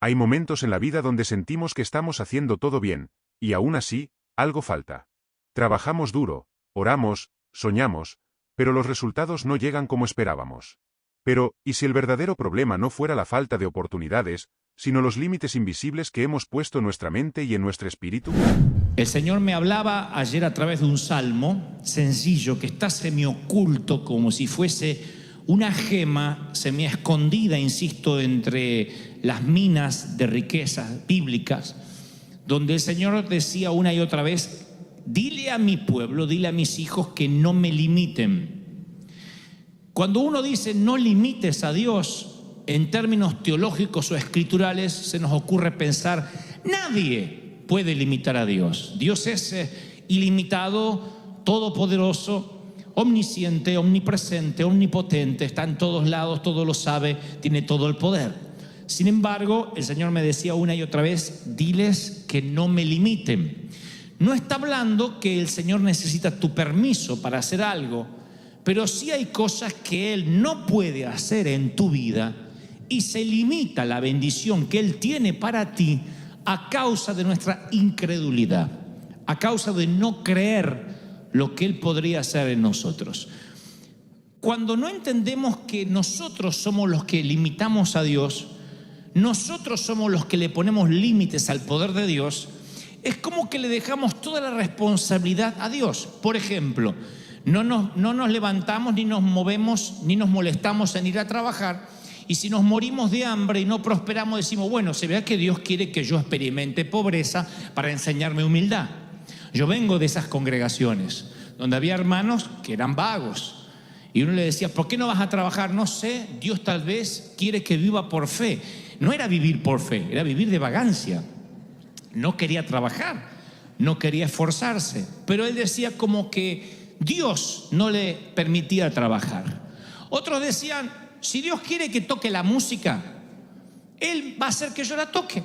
Hay momentos en la vida donde sentimos que estamos haciendo todo bien, y aún así, algo falta. Trabajamos duro, oramos, soñamos, pero los resultados no llegan como esperábamos. Pero, ¿y si el verdadero problema no fuera la falta de oportunidades, sino los límites invisibles que hemos puesto en nuestra mente y en nuestro espíritu? El Señor me hablaba ayer a través de un salmo sencillo que está semioculto, como si fuese una gema semiescondida, insisto, entre las minas de riquezas bíblicas, donde el Señor decía una y otra vez: dile a mi pueblo, dile a mis hijos que no me limiten. Cuando uno dice no limites a Dios, en términos teológicos o escriturales, se nos ocurre pensar: nadie puede limitar a Dios. Dios es ilimitado, todopoderoso, omnisciente, omnipresente, omnipotente, está en todos lados, todo lo sabe, tiene todo el poder. Sin embargo, el Señor me decía una y otra vez: diles que no me limiten. No está hablando que el Señor necesita tu permiso para hacer algo, pero sí hay cosas que Él no puede hacer en tu vida y se limita la bendición que Él tiene para ti a causa de nuestra incredulidad, a causa de no creer lo que Él podría hacer en nosotros. Cuando no entendemos que nosotros somos los que limitamos a Dios, nosotros somos los que le ponemos límites al poder de Dios, es como que le dejamos toda la responsabilidad a Dios. Por ejemplo, no nos levantamos, ni nos movemos, ni nos molestamos en ir a trabajar, y si nos morimos de hambre y no prosperamos, decimos: bueno, se vea que Dios quiere que yo experimente pobreza para enseñarme humildad. Yo vengo de esas congregaciones donde había hermanos que eran vagos, y uno le decía: ¿por qué no vas a trabajar? No sé, Dios tal vez quiere que viva por fe. No era vivir por fe, era vivir de vagancia. No quería trabajar, no quería esforzarse, pero él decía como que Dios no le permitía trabajar. Otros decían: si Dios quiere que toque la música, Él va a hacer que yo la toque.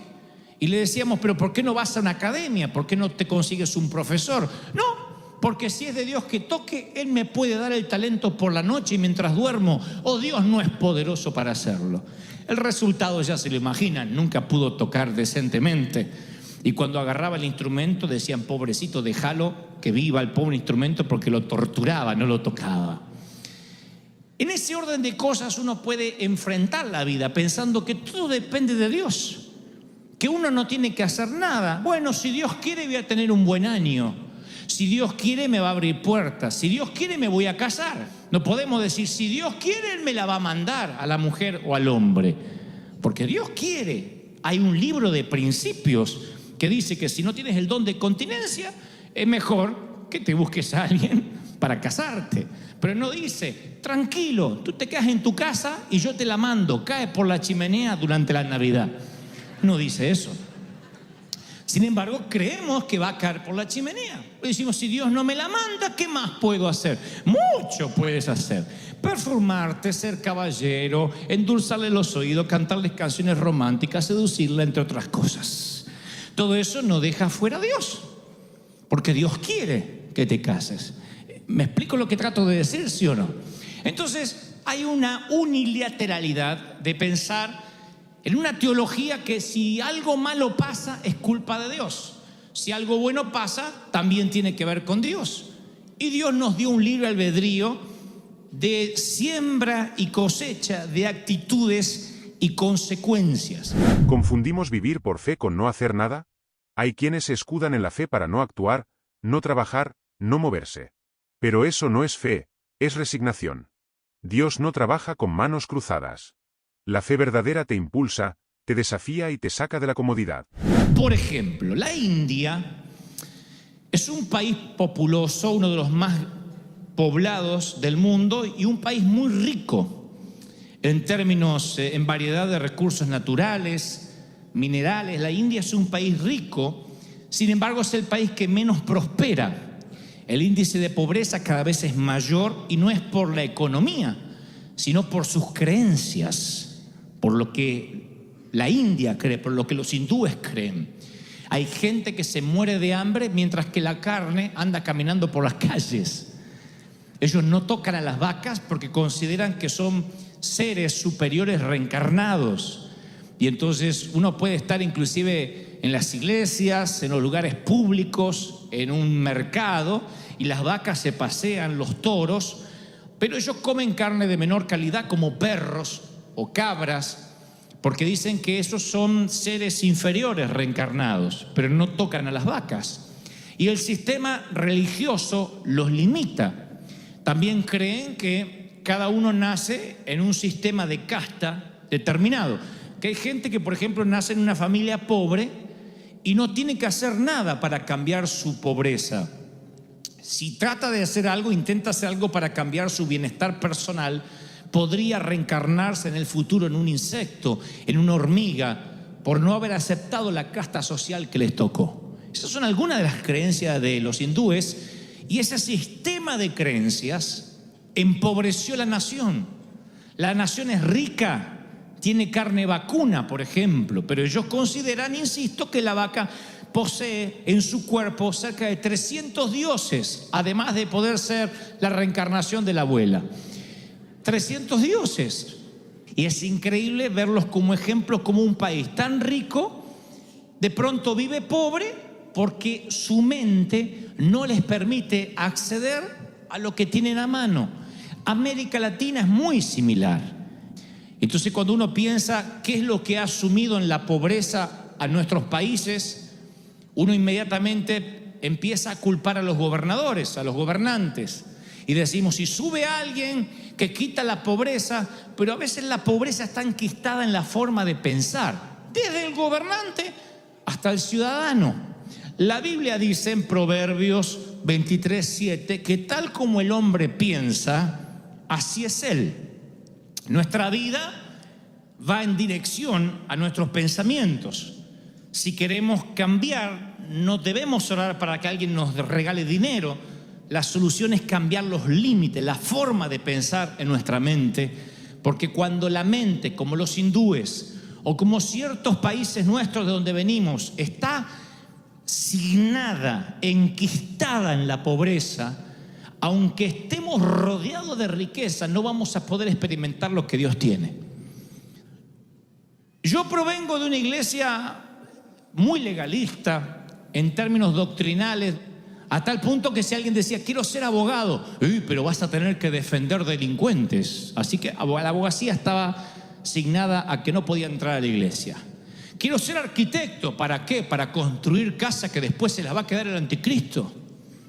Y le decíamos: pero ¿por qué no vas a una academia? ¿Por qué no te consigues un profesor? No, porque si es de Dios que toque, Él me puede dar el talento por la noche y mientras duermo. O Dios no es poderoso para hacerlo. El resultado ya se lo imaginan: nunca pudo tocar decentemente. Y cuando agarraba el instrumento decían: pobrecito, déjalo que viva el pobre instrumento, porque lo torturaba, no lo tocaba. En ese orden de cosas uno puede enfrentar la vida pensando que todo depende de Dios, que uno no tiene que hacer nada. Bueno, si Dios quiere voy a tener un buen año, si Dios quiere me va a abrir puertas, si Dios quiere me voy a casar. No podemos decir: si Dios quiere Él me la va a mandar a la mujer o al hombre, porque Dios quiere. Hay un libro de principios que dice que si no tienes el don de continencia, es mejor que te busques a alguien para casarte. Pero no dice: tranquilo, tú te quedas en tu casa y yo te la mando, cae por la chimenea durante la Navidad. No dice eso. Sin embargo, creemos que va a caer por la chimenea. Decimos: si Dios no me la manda, ¿qué más puedo hacer? Mucho puedes hacer. Perfumarte, ser caballero, endulzarle los oídos, cantarles canciones románticas, seducirla, entre otras cosas. Todo eso no deja fuera a Dios, porque Dios quiere que te cases. ¿Me explico lo que trato de decir, sí o no? Entonces, hay una unilateralidad de pensar en una teología que si algo malo pasa es culpa de Dios. Si algo bueno pasa, también tiene que ver con Dios. Y Dios nos dio un libre albedrío de siembra y cosecha de actitudes y consecuencias. ¿Confundimos vivir por fe con no hacer nada? Hay quienes se escudan en la fe para no actuar, no trabajar, no moverse. Pero eso no es fe, es resignación. Dios no trabaja con manos cruzadas. La fe verdadera te impulsa, te desafía y te saca de la comodidad. Por ejemplo, la India es un país populoso, uno de los más poblados del mundo y un país muy rico en términos, en variedad de recursos naturales, minerales. La India es un país rico, sin embargo es el país que menos prospera. El índice de pobreza cada vez es mayor y no es por la economía, sino por sus creencias, por lo que la India cree, por lo que los hindúes creen. Hay gente que se muere de hambre mientras que la carne anda caminando por las calles. Ellos no tocan a las vacas porque consideran que son seres superiores reencarnados. Y entonces uno puede estar inclusive en las iglesias, en los lugares públicos, en un mercado, y las vacas se pasean, los toros, pero ellos comen carne de menor calidad como perros o cabras, porque dicen que esos son seres inferiores reencarnados, pero no tocan a las vacas. Y el sistema religioso los limita. También creen que cada uno nace en un sistema de casta determinado. Que hay gente que, por ejemplo, nace en una familia pobre y no tiene que hacer nada para cambiar su pobreza. Si trata de hacer algo, intenta hacer algo para cambiar su bienestar personal, podría reencarnarse en el futuro en un insecto, en una hormiga, por no haber aceptado la casta social que les tocó. Esas son algunas de las creencias de los hindúes, y ese sistema de creencias empobreció la nación. La nación es rica, tiene carne vacuna, por ejemplo, pero ellos consideran, insisto, que la vaca posee en su cuerpo cerca de 300 dioses, además de poder ser la reencarnación de la abuela. 300 dioses. Y es increíble verlos como ejemplos, como un país tan rico de pronto vive pobre porque su mente no les permite acceder a lo que tienen a mano. América Latina es muy similar. Entonces, cuando uno piensa qué es lo que ha sumido en la pobreza a nuestros países, uno inmediatamente empieza a culpar a los gobernadores, a los gobernantes. Y decimos, si sube alguien que quita la pobreza, pero a veces la pobreza está enquistada en la forma de pensar, desde el gobernante hasta el ciudadano. La Biblia dice en Proverbios 23:7 que tal como el hombre piensa, así es él. Nuestra vida va en dirección a nuestros pensamientos. Si queremos cambiar, no debemos orar para que alguien nos regale dinero. La solución es cambiar los límites, la forma de pensar en nuestra mente, porque cuando la mente, como los hindúes o como ciertos países nuestros de donde venimos, está signada, enquistada en la pobreza, aunque estemos rodeados de riqueza, no vamos a poder experimentar lo que Dios tiene. Yo provengo de una iglesia muy legalista en términos doctrinales, a tal punto que si alguien decía, quiero ser abogado, pero vas a tener que defender delincuentes. Así que la abogacía estaba signada a que no podía entrar a la iglesia. Quiero ser arquitecto, ¿para qué? Para construir casas que después se las va a quedar el anticristo.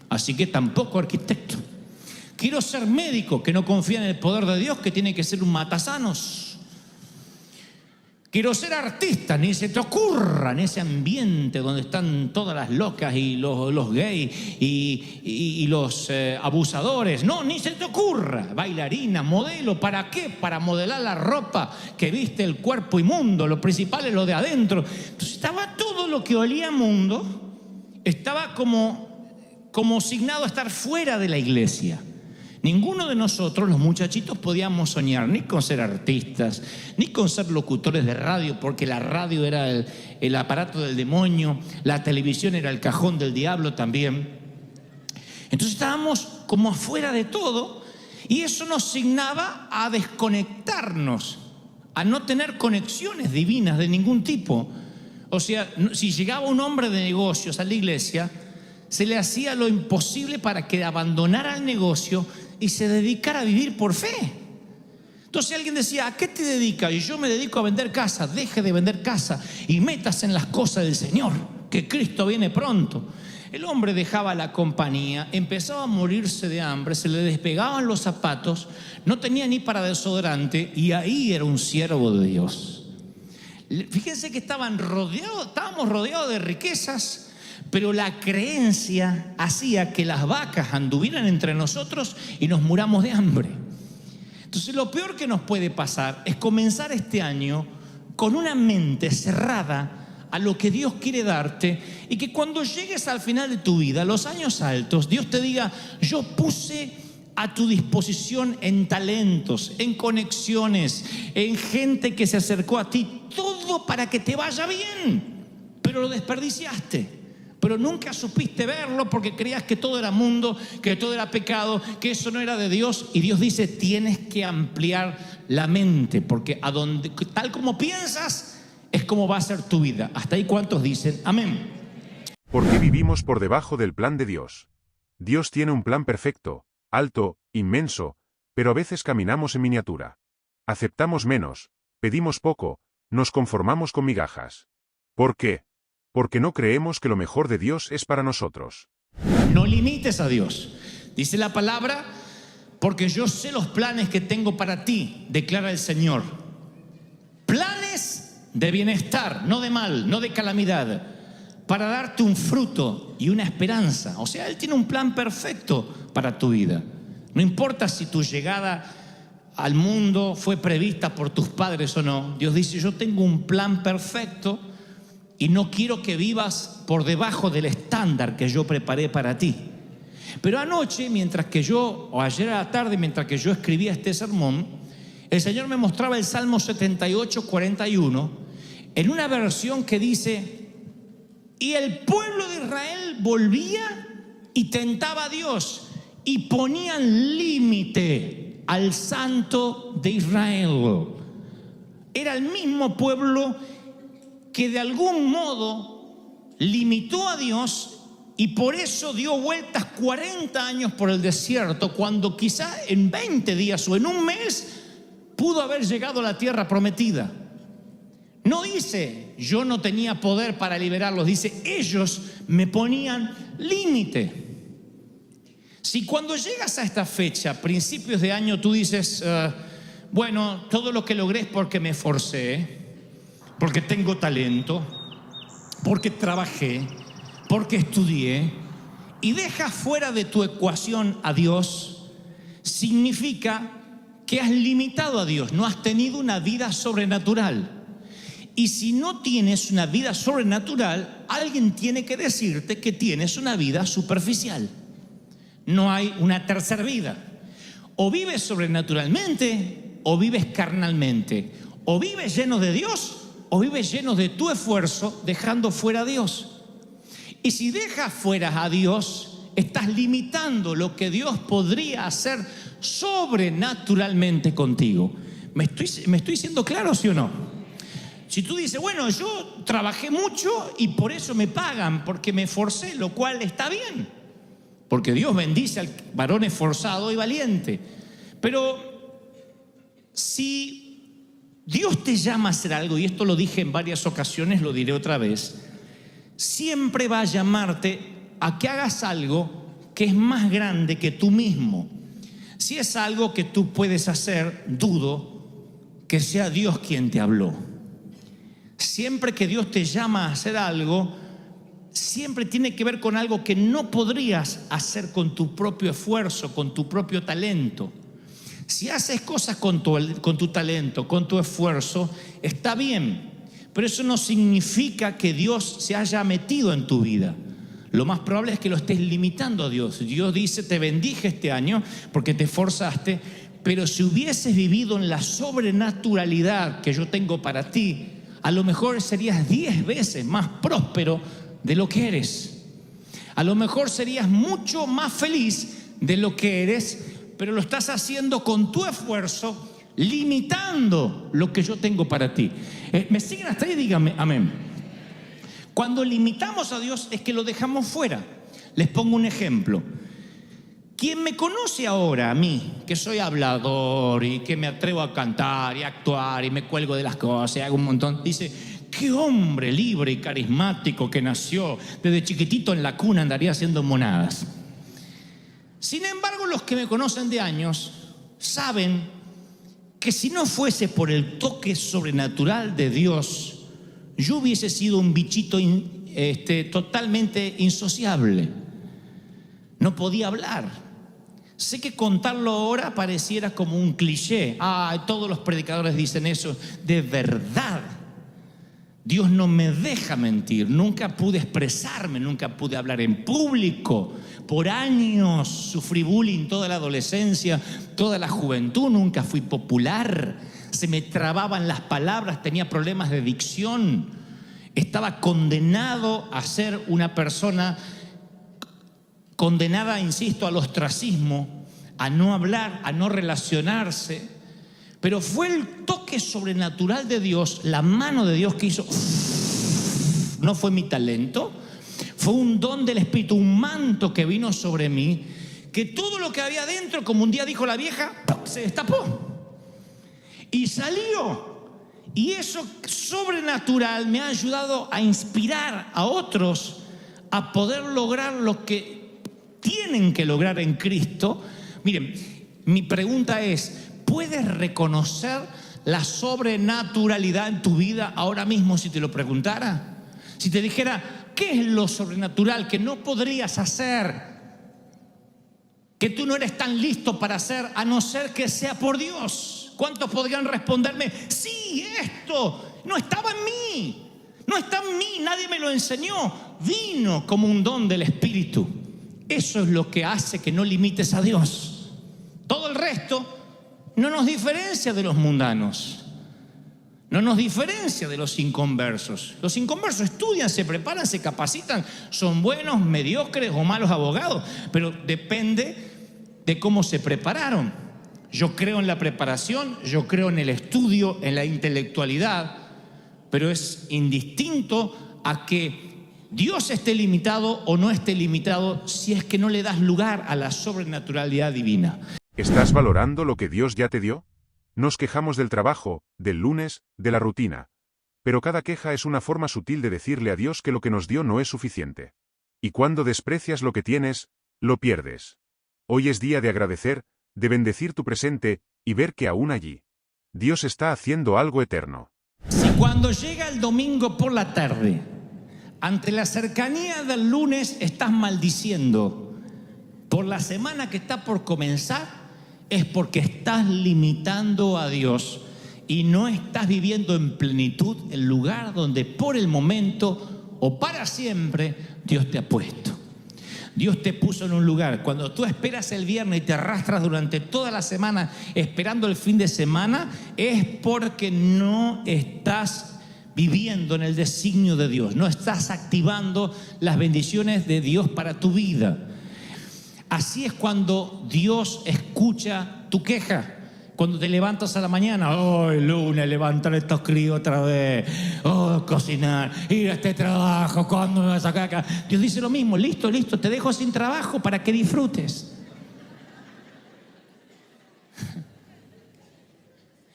Así que tampoco arquitecto. Quiero ser médico, que no confía en el poder de Dios, que tiene que ser un matasanos. Quiero ser artista, ni se te ocurra en ese ambiente donde están todas las locas y los gays y los abusadores. No, ni se te ocurra. Bailarina, modelo, ¿para qué? Para modelar la ropa que viste el cuerpo inmundo. Lo principal es lo de adentro. Entonces estaba todo lo que olía a mundo, estaba como signado a estar fuera de la iglesia. Ninguno de nosotros, los muchachitos, podíamos soñar ni con ser artistas, ni con ser locutores de radio, porque la radio era el aparato del demonio, la televisión era el cajón del diablo también. Entonces estábamos como afuera de todo, y eso nos signaba a desconectarnos, a no tener conexiones divinas de ningún tipo. O sea, si llegaba un hombre de negocios a la iglesia, se le hacía lo imposible para que abandonara el negocio y se dedicara a vivir por fe. Entonces alguien decía, ¿a qué te dedicas? Y yo me dedico a vender casa. Deje de vender casa y métase en las cosas del Señor, que Cristo viene pronto. El hombre dejaba la compañía, empezaba a morirse de hambre, se le despegaban los zapatos, no tenía ni para desodorante, y ahí era un siervo de Dios. Fíjense que estábamos rodeados de riquezas, pero la creencia hacía que las vacas anduvieran entre nosotros y nos muramos de hambre. Entonces lo peor que nos puede pasar es comenzar este año con una mente cerrada a lo que Dios quiere darte, y que cuando llegues al final de tu vida, los años altos, Dios te diga, yo puse a tu disposición en talentos, en conexiones, en gente que se acercó a ti, todo para que te vaya bien, pero lo desperdiciaste. Pero nunca supiste verlo porque creías que todo era mundo, que todo era pecado, que eso no era de Dios. Y Dios dice, tienes que ampliar la mente, porque tal como piensas, es como va a ser tu vida. Hasta ahí, ¿cuántos dicen amén? ¿Por qué vivimos por debajo del plan de Dios? Dios tiene un plan perfecto, alto, inmenso, pero a veces caminamos en miniatura. Aceptamos menos, pedimos poco, nos conformamos con migajas. ¿Por qué? Porque no creemos que lo mejor de Dios es para nosotros. No limites a Dios. Dice la palabra, porque yo sé los planes que tengo para ti, declara el Señor. Planes de bienestar, no de mal, no de calamidad, para darte un fruto y una esperanza. O sea, Él tiene un plan perfecto para tu vida. No importa si tu llegada al mundo fue prevista por tus padres o no. Dios dice, yo tengo un plan perfecto y no quiero que vivas por debajo del estándar que yo preparé para ti. Pero anoche, o ayer a la tarde, mientras que yo escribía este sermón, el Señor me mostraba el Salmo 78, 41, en una versión que dice, y el pueblo de Israel volvía y tentaba a Dios y ponían límite al Santo de Israel. Era el mismo pueblo que de algún modo limitó a Dios y por eso dio vueltas 40 años por el desierto, cuando quizá en 20 días o en un mes pudo haber llegado a la tierra prometida. No dice, yo no tenía poder para liberarlos, dice, ellos me ponían límite. Si cuando llegas a esta fecha, principios de año, tú dices, bueno, todo lo que logré es porque me esforcé, porque tengo talento, porque trabajé, porque estudié, y dejas fuera de tu ecuación a Dios, significa que has limitado a Dios, no has tenido una vida sobrenatural. Y si no tienes una vida sobrenatural, alguien tiene que decirte que tienes una vida superficial. No hay una tercera vida. O vives sobrenaturalmente o vives carnalmente. O vives lleno de Dios o vives lleno de tu esfuerzo, dejando fuera a Dios. Y si dejas fuera a Dios, estás limitando lo que Dios podría hacer sobrenaturalmente contigo. ¿Me estoy siendo claro, sí o no? Si tú dices, bueno, yo trabajé mucho y por eso me pagan, porque me esforcé, lo cual está bien, porque Dios bendice al varón esforzado y valiente. Pero si Dios te llama a hacer algo, y esto lo dije en varias ocasiones, lo diré otra vez, siempre va a llamarte a que hagas algo que es más grande que tú mismo. Si es algo que tú puedes hacer, dudo que sea Dios quien te habló. Siempre que Dios te llama a hacer algo, siempre tiene que ver con algo que no podrías hacer con tu propio esfuerzo, con tu propio talento. Si haces cosas con tu talento, con tu esfuerzo, está bien, pero eso no significa que Dios se haya metido en tu vida. Lo más probable es que lo estés limitando a Dios. Dios dice, te bendije este año porque te esforzaste, pero si hubieses vivido en la sobrenaturalidad que yo tengo para ti, a lo mejor serías 10 veces más próspero de lo que eres. A lo mejor serías mucho más feliz de lo que eres, pero lo estás haciendo con tu esfuerzo, limitando lo que yo tengo para ti. ¿Me siguen hasta ahí? Díganme amén. Cuando limitamos a Dios es que lo dejamos fuera. Les pongo un ejemplo. Quien me conoce ahora a mí, que soy hablador y que me atrevo a cantar y a actuar y me cuelgo de las cosas y hago un montón, dice, qué hombre libre y carismático que nació, desde chiquitito en la cuna andaría haciendo monadas. Sin embargo, los que me conocen de años saben que si no fuese por el toque sobrenatural de Dios, yo hubiese sido un bichito totalmente insociable. No podía hablar. Sé que contarlo ahora pareciera como un cliché. Todos los predicadores dicen eso. De verdad, Dios no me deja mentir. Nunca pude expresarme, nunca pude hablar en público. Por años sufrí bullying toda la adolescencia, toda la juventud. Nunca fui popular. Se me trababan las palabras, tenía problemas de dicción. Estaba condenado a ser una persona condenada, insisto, al ostracismo, a no hablar, a no relacionarse. Pero fue el toque sobrenatural de Dios, la mano de Dios que hizo. No fue mi talento, fue un don del Espíritu, un manto que vino sobre mí, que todo lo que había dentro, como un día dijo la vieja, se destapó y salió. Y eso sobrenatural me ha ayudado a inspirar a otros a poder lograr lo que tienen que lograr en Cristo. Miren, mi pregunta es: ¿puedes reconocer la sobrenaturalidad en tu vida ahora mismo si te lo preguntara? Si te dijera, ¿qué es lo sobrenatural que no podrías hacer? Que tú no eres tan listo para hacer, a no ser que sea por Dios. ¿Cuántos podrían responderme? Sí, esto no estaba en mí. No está en mí, nadie me lo enseñó. Vino como un don del Espíritu. Eso es lo que hace que no limites a Dios. Todo el resto no nos diferencia de los mundanos, no nos diferencia de los inconversos. Los inconversos estudian, se preparan, se capacitan, son buenos, mediocres o malos abogados, pero depende de cómo se prepararon. Yo creo en la preparación, yo creo en el estudio, en la intelectualidad, pero es indistinto a que Dios esté limitado o no esté limitado si es que no le das lugar a la sobrenaturalidad divina. ¿Estás valorando lo que Dios ya te dio? Nos quejamos del trabajo, del lunes, de la rutina. Pero cada queja es una forma sutil de decirle a Dios que lo que nos dio no es suficiente. Y cuando desprecias lo que tienes, lo pierdes. Hoy es día de agradecer, de bendecir tu presente y ver que aún allí Dios está haciendo algo eterno. Si cuando llega el domingo por la tarde, ante la cercanía del lunes, estás maldiciendo por la semana que está por comenzar, es porque estás limitando a Dios y no estás viviendo en plenitud el lugar donde por el momento o para siempre Dios te ha puesto. Dios te puso en un lugar. Cuando tú esperas el viernes y te arrastras durante toda la semana esperando el fin de semana, es porque no estás viviendo en el designio de Dios, no estás activando las bendiciones de Dios para tu vida. Así es cuando Dios escucha tu queja. Cuando te levantas a la mañana, lunes, levantar estos críos otra vez, cocinar, ir a este trabajo, ¿cuándo me vas a sacar acá? Dios dice lo mismo, listo, te dejo sin trabajo para que disfrutes.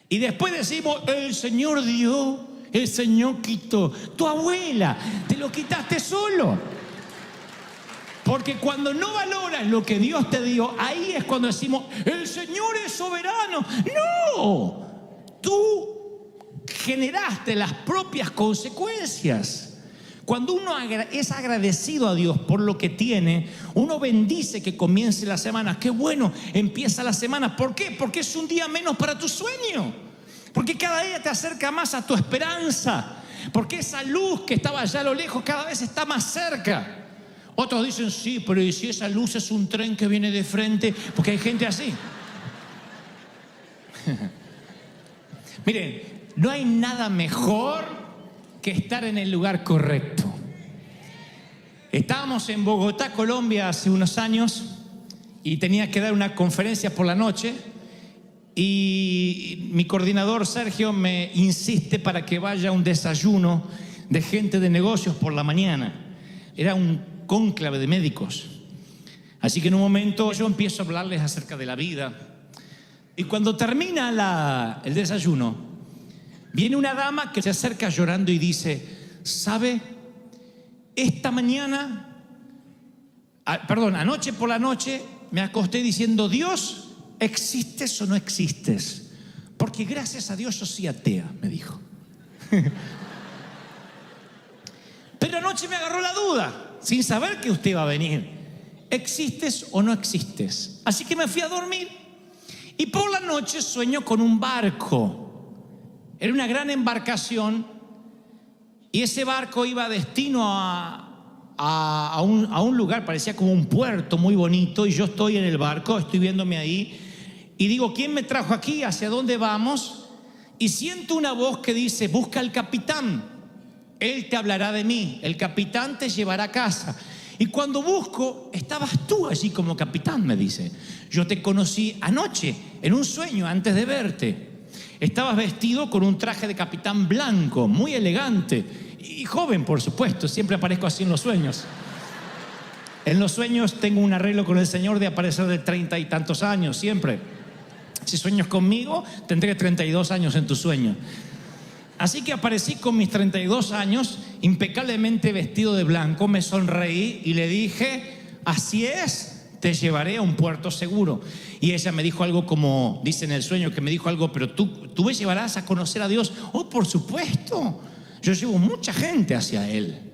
Y después decimos, el Señor dio, el Señor quitó. Tu abuela, te lo quitaste solo. Porque cuando no valoras lo que Dios te dio, ahí es cuando decimos, el Señor es soberano. No, tú generaste las propias consecuencias. Cuando uno es agradecido a Dios por lo que tiene, uno bendice que comience la semana. Qué bueno, empieza la semana. ¿Por qué? Porque es un día menos para tu sueño. Porque cada día te acerca más a tu esperanza. Porque esa luz que estaba allá a lo lejos cada vez está más cerca. Otros dicen, sí, pero ¿y si esa luz es un tren que viene de frente? Porque hay gente así. Miren, no hay nada mejor que estar en el lugar correcto. Estábamos en Bogotá, Colombia, hace unos años y tenía que dar una conferencia por la noche y mi coordinador Sergio me insiste para que vaya a un desayuno de gente de negocios por la mañana. Era un cónclave de médicos. Así que en un momento yo empiezo a hablarles acerca de la vida y cuando termina el desayuno viene una dama que se acerca llorando y dice, ¿sabe? Anoche por la noche me acosté diciendo, Dios, ¿existes o no existes? Porque gracias a Dios yo soy atea, me dijo. Pero anoche me agarró la duda, sin saber que usted iba a venir. ¿Existes o no existes? Así que me fui a dormir y por la noche sueño con un barco. Era una gran embarcación y ese barco iba destino a un lugar, parecía como un puerto muy bonito, y yo estoy en el barco, estoy viéndome ahí y digo, ¿quién me trajo aquí? ¿Hacia dónde vamos? Y siento una voz que dice, busca al capitán. Él te hablará de mí, el capitán te llevará a casa. Y cuando busco, estabas tú allí como capitán, me dice. Yo te conocí anoche, en un sueño, antes de verte. Estabas vestido con un traje de capitán blanco, muy elegante y joven, por supuesto. Siempre aparezco así en los sueños. En los sueños tengo un arreglo con el Señor de aparecer de 30 y tantos años, siempre. Si sueñas conmigo, tendré 32 años en tu sueño. Así que aparecí con mis 32 años, impecablemente vestido de blanco, me sonreí y le dije, así es, te llevaré a un puerto seguro. Y ella me dijo algo como, dice en el sueño que me dijo algo, pero tú me llevarás a conocer a Dios. Oh, por supuesto, yo llevo mucha gente hacia Él.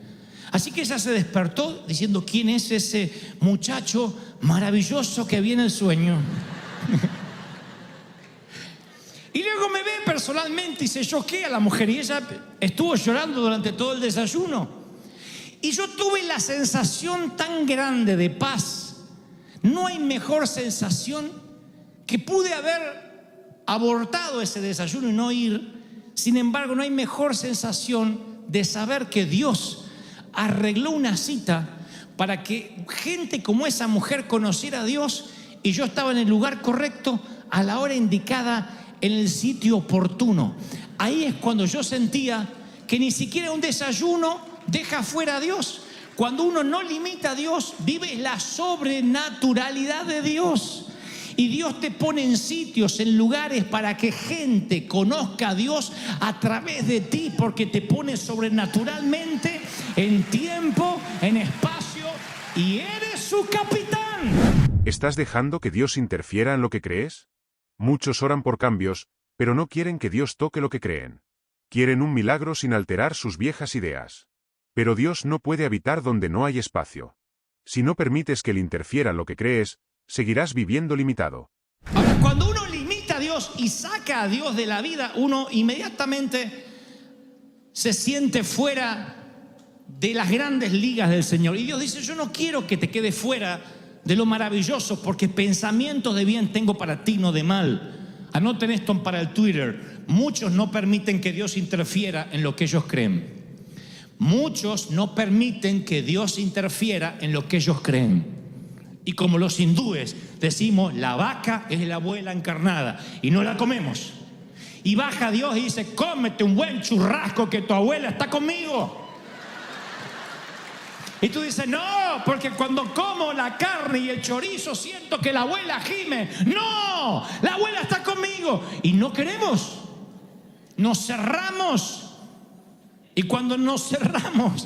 Así que ella se despertó diciendo, ¿quién es ese muchacho maravilloso que vi en el sueño? Y luego me ve personalmente y se choquea la mujer y ella estuvo llorando durante todo el desayuno. Y yo tuve la sensación tan grande de paz. No hay mejor sensación que pude haber abortado ese desayuno y no ir. Sin embargo, no hay mejor sensación de saber que Dios arregló una cita para que gente como esa mujer conociera a Dios y yo estaba en el lugar correcto a la hora indicada, en el sitio oportuno. Ahí es cuando yo sentía que ni siquiera un desayuno deja fuera a Dios. Cuando uno no limita a Dios, vive la sobrenaturalidad de Dios. Y Dios te pone en sitios, en lugares para que gente conozca a Dios a través de ti, porque te pone sobrenaturalmente en tiempo, en espacio, y eres su capitán. ¿Estás dejando que Dios interfiera en lo que crees? Muchos oran por cambios, pero no quieren que Dios toque lo que creen. Quieren un milagro sin alterar sus viejas ideas. Pero Dios no puede habitar donde no hay espacio. Si no permites que Él interfiera en lo que crees, seguirás viviendo limitado. Cuando uno limita a Dios y saca a Dios de la vida, uno inmediatamente se siente fuera de las grandes ligas del Señor. Y Dios dice, yo no quiero que te quedes fuera de lo maravilloso, porque pensamientos de bien tengo para ti, no de mal. Anoten esto para el Twitter. Muchos no permiten que Dios interfiera en lo que ellos creen. Muchos no permiten que Dios interfiera en lo que ellos creen. Y como los hindúes decimos, la vaca es la abuela encarnada y no la comemos. Y baja Dios y dice, cómete un buen churrasco que tu abuela está conmigo. Y tú dices, no, porque cuando como la carne y el chorizo siento que la abuela gime. No, la abuela está conmigo. Y no queremos. Nos cerramos. Y cuando nos cerramos,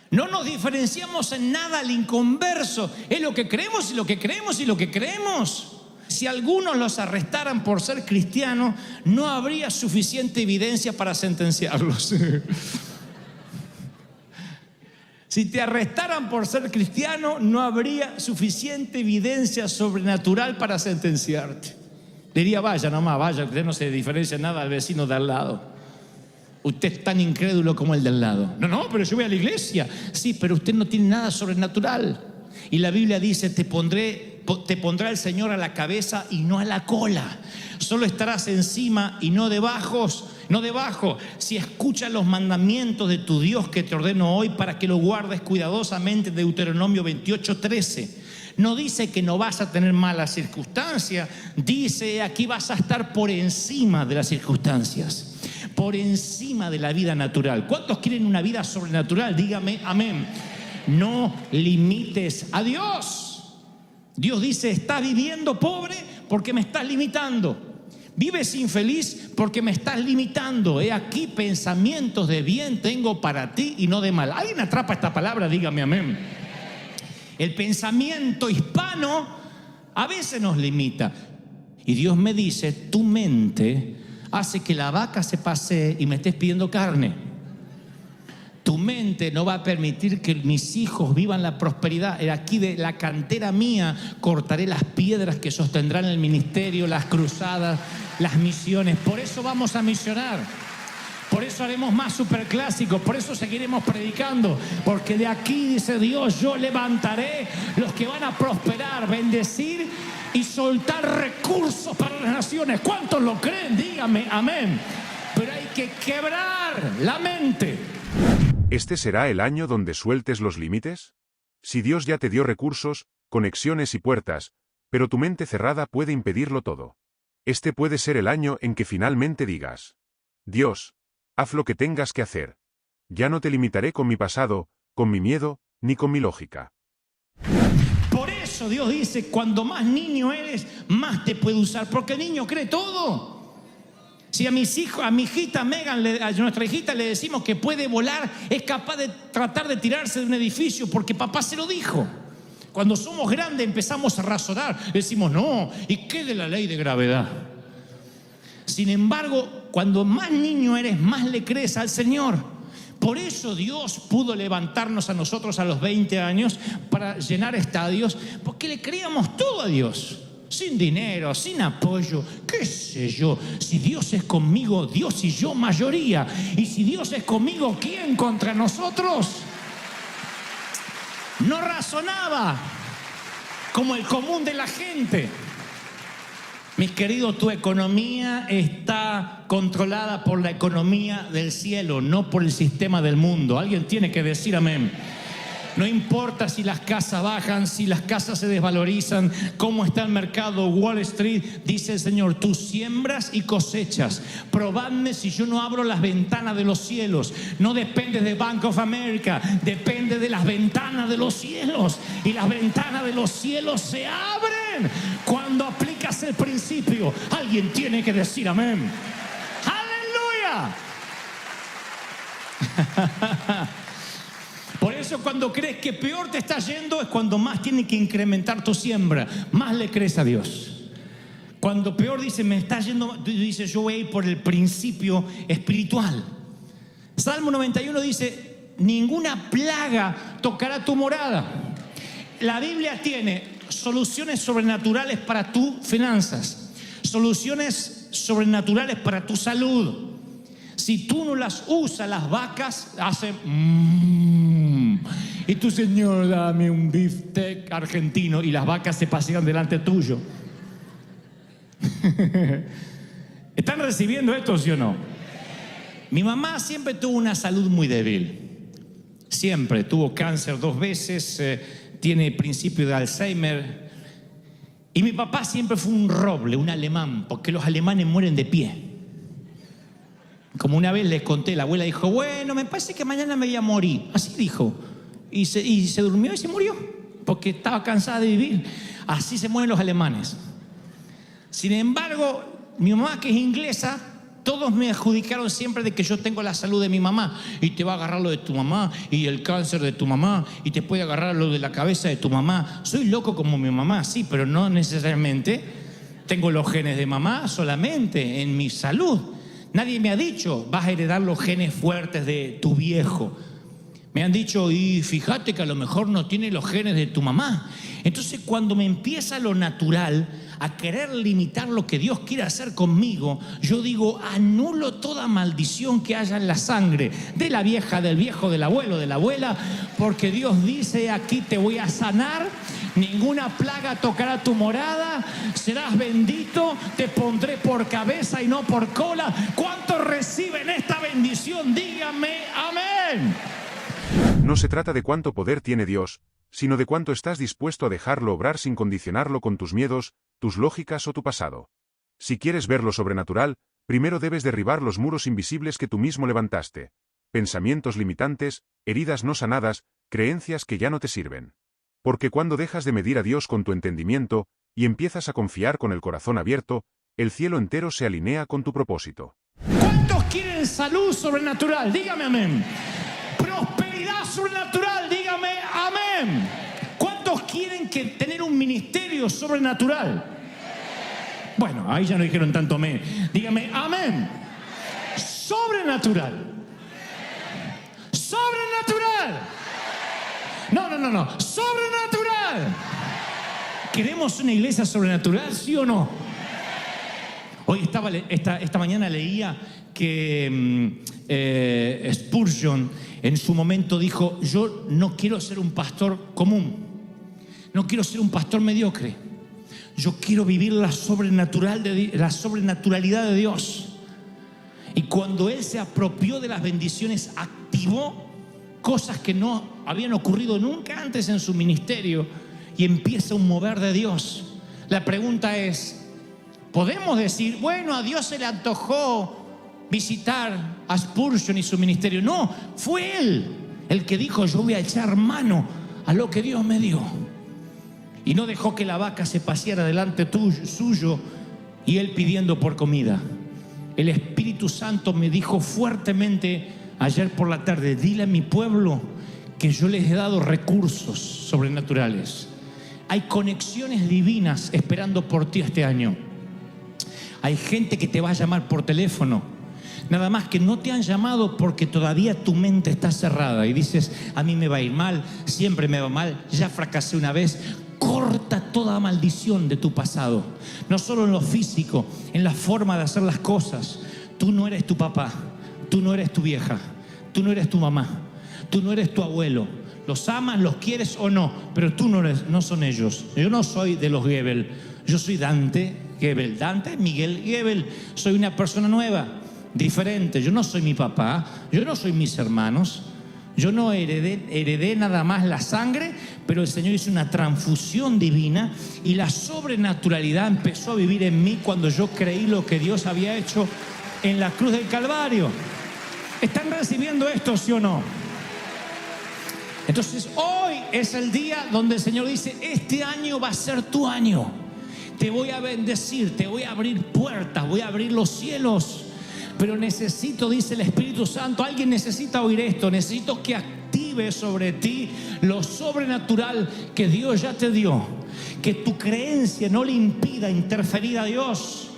no nos diferenciamos en nada al inconverso. Es lo que creemos y lo que creemos y lo que creemos. Si algunos los arrestaran por ser cristianos, no habría suficiente evidencia para sentenciarlos. Si te arrestaran por ser cristiano, no habría suficiente evidencia sobrenatural para sentenciarte. Diría, vaya nomás, vaya, usted no se diferencia en nada al vecino de al lado. Usted es tan incrédulo como el de al lado. No, pero yo voy a la iglesia. Sí, pero usted no tiene nada sobrenatural. Y la Biblia dice, te pondrá el Señor a la cabeza y no a la cola. Solo estarás encima y no debajo. Si escuchas los mandamientos de tu Dios que te ordeno hoy para que lo guardes cuidadosamente, Deuteronomio 28:13. No dice que no vas a tener malas circunstancias. Dice, aquí vas a estar por encima de las circunstancias, por encima de la vida natural. ¿Cuántos quieren una vida sobrenatural? Dígame amén. No limites a Dios. Dios dice, estás viviendo pobre porque me estás limitando. Vives infeliz porque me estás limitando. He aquí pensamientos de bien tengo para ti y no de mal. ¿Alguien atrapa esta palabra? Dígame amén. El pensamiento hispano a veces nos limita. Y Dios me dice, tu mente hace que la vaca se pasee y me estés pidiendo carne. Tu mente no va a permitir que mis hijos vivan la prosperidad. Aquí de la cantera mía cortaré las piedras que sostendrán el ministerio, las cruzadas, las misiones. Por eso vamos a misionar. Por eso haremos más superclásicos. Por eso seguiremos predicando. Porque de aquí, dice Dios, yo levantaré los que van a prosperar, bendecir y soltar recursos para las naciones. ¿Cuántos lo creen? Dígame amén. Pero hay que quebrar la mente. ¿Este será el año donde sueltes los límites? Si Dios ya te dio recursos, conexiones y puertas, pero tu mente cerrada puede impedirlo todo. Este puede ser el año en que finalmente digas: Dios, haz lo que tengas que hacer. Ya no te limitaré con mi pasado, con mi miedo, ni con mi lógica. Por eso Dios dice, cuando más niño eres, más te puede usar, porque el niño cree todo. Si a mis hijos, a mi hijita Megan, a nuestra hijita le decimos que puede volar, es capaz de tratar de tirarse de un edificio porque papá se lo dijo. Cuando somos grandes empezamos a razonar, decimos, no, ¿y qué de la ley de gravedad? Sin embargo, cuando más niño eres, más le crees al Señor. Por eso Dios pudo levantarnos a nosotros a los 20 años para llenar estadios, porque le creíamos todo a Dios. Sin dinero, sin apoyo, qué sé yo. Si Dios es conmigo, Dios y yo mayoría. Y si Dios es conmigo, ¿quién contra nosotros? No razonaba como el común de la gente. Mis queridos, tu economía está controlada por la economía del cielo, no por el sistema del mundo. Alguien tiene que decir amén. No importa si las casas bajan, si las casas se desvalorizan, cómo está el mercado, Wall Street, dice el Señor, tú siembras y cosechas. Probadme si yo no abro las ventanas de los cielos. No depende de Bank of America, depende de las ventanas de los cielos. Y las ventanas de los cielos se abren cuando aplicas el principio. Alguien tiene que decir amén. ¡Aleluya! Por eso cuando crees que peor te está yendo es cuando más tienes que incrementar tu siembra, más le crees a Dios. Cuando peor dice me está yendo, dice yo voy a ir por el principio espiritual. Salmo 91 dice, ninguna plaga tocará tu morada. La Biblia tiene soluciones sobrenaturales para tus finanzas, soluciones sobrenaturales para tu salud. Si tú no las usas, las vacas hacen y tu Señor, dame un bistec argentino, y las vacas se pasean delante tuyo. ¿Están recibiendo esto, sí o no? Mi mamá siempre tuvo una salud muy débil. Siempre tuvo cáncer 2 veces, tiene principio de Alzheimer. Y mi papá siempre fue un roble, un alemán, porque los alemanes mueren de pie. Como una vez les conté, la abuela dijo, bueno, me parece que mañana me voy a morir. Así dijo. Y se durmió y se murió, porque estaba cansada de vivir. Así se mueren los alemanes. Sin embargo, mi mamá, que es inglesa, todos me adjudicaron siempre de que yo tengo la salud de mi mamá. Y te va a agarrar lo de tu mamá, y el cáncer de tu mamá, y te puede agarrar lo de la cabeza de tu mamá. Soy loco como mi mamá, sí, pero no necesariamente tengo los genes de mamá solamente en mi salud. Nadie me ha dicho, vas a heredar los genes fuertes de tu viejo. Me han dicho, y fíjate que a lo mejor no tiene los genes de tu mamá. Entonces, cuando me empieza lo natural a querer limitar lo que Dios quiere hacer conmigo, yo digo, anulo toda maldición que haya en la sangre de la vieja, del viejo, del abuelo, de la abuela, porque Dios dice, aquí te voy a sanar, ninguna plaga tocará tu morada, serás bendito, te pondré por cabeza y no por cola. ¿Cuántos reciben esta bendición? Díganme amén. No se trata de cuánto poder tiene Dios, sino de cuánto estás dispuesto a dejarlo obrar sin condicionarlo con tus miedos, tus lógicas o tu pasado. Si quieres ver lo sobrenatural, primero debes derribar los muros invisibles que tú mismo levantaste. Pensamientos limitantes, heridas no sanadas, creencias que ya no te sirven. Porque cuando dejas de medir a Dios con tu entendimiento, y empiezas a confiar con el corazón abierto, el cielo entero se alinea con tu propósito. ¿Cuántos quieren salud sobrenatural? Dígame amén. Prosperidad sobrenatural, dígame amén. ¿Cuántos quieren tener un ministerio sobrenatural? Bueno, ahí ya no dijeron tanto amén. Dígame amén. Sobrenatural. Sobrenatural. No. Sobrenatural. ¿Queremos una iglesia sobrenatural, sí o no? Hoy esta mañana leía que Spurgeon en su momento dijo, yo no quiero ser un pastor común, no quiero ser un pastor mediocre, yo quiero vivir la sobrenaturalidad de Dios. Y cuando él se apropió de las bendiciones, activó cosas que no habían ocurrido nunca antes en su ministerio, y empieza un mover de Dios. La pregunta es, Podemos decir, bueno, a Dios se le antojó visitar a Spurgeon y su ministerio. No, fue Él el que dijo, yo voy a echar mano a lo que Dios me dio. Y no dejó que la vaca se paseara delante suyo y Él pidiendo por comida. El Espíritu Santo me dijo fuertemente ayer por la tarde, dile a mi pueblo que yo les he dado recursos sobrenaturales. Hay conexiones divinas esperando por ti este año. Hay gente que te va a llamar por teléfono. Nada más que no te han llamado porque todavía tu mente está cerrada y dices, a mí me va a ir mal, siempre me va mal, ya fracasé una vez. Corta toda maldición de tu pasado. No solo en lo físico, en la forma de hacer las cosas. Tú no eres tu papá, tú no eres tu vieja, tú no eres tu mamá, tú no eres tu abuelo. Los amas, los quieres o no, pero tú no son ellos. Yo no soy de los Goebel, yo soy Dante Goebel. Dante Miguel Goebel. Soy una persona nueva, diferente. Yo no soy mi papá, yo no soy mis hermanos. Yo no heredé nada más la sangre, pero el Señor hizo una transfusión divina y la sobrenaturalidad empezó a vivir en mí cuando yo creí lo que Dios había hecho en la cruz del Calvario. ¿Están recibiendo esto, sí o no? Entonces hoy es el día donde el Señor dice, este año va a ser tu año. Te voy a bendecir, te voy a abrir puertas, voy a abrir los cielos. Pero necesito, dice el Espíritu Santo, alguien necesita oír esto, necesito que active sobre ti lo sobrenatural que Dios ya te dio. Que tu creencia no le impida interferir a Dios.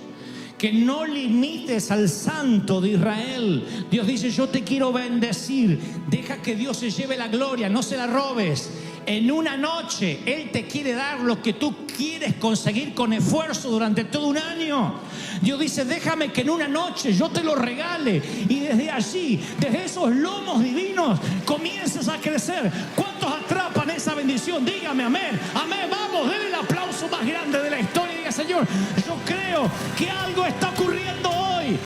Que no limites al Santo de Israel. Dios dice, yo te quiero bendecir. Deja que Dios se lleve la gloria, no se la robes. En una noche Él te quiere dar lo que tú quieres conseguir con esfuerzo durante todo un año. Dios dice, déjame que en una noche yo te lo regale y desde allí, desde esos lomos divinos, comiences a crecer. ¿Cuántos atrapan esa bendición? Dígame amén, amén, vamos, denle el aplauso más grande de la historia y diga, Señor, yo creo que algo está ocurriendo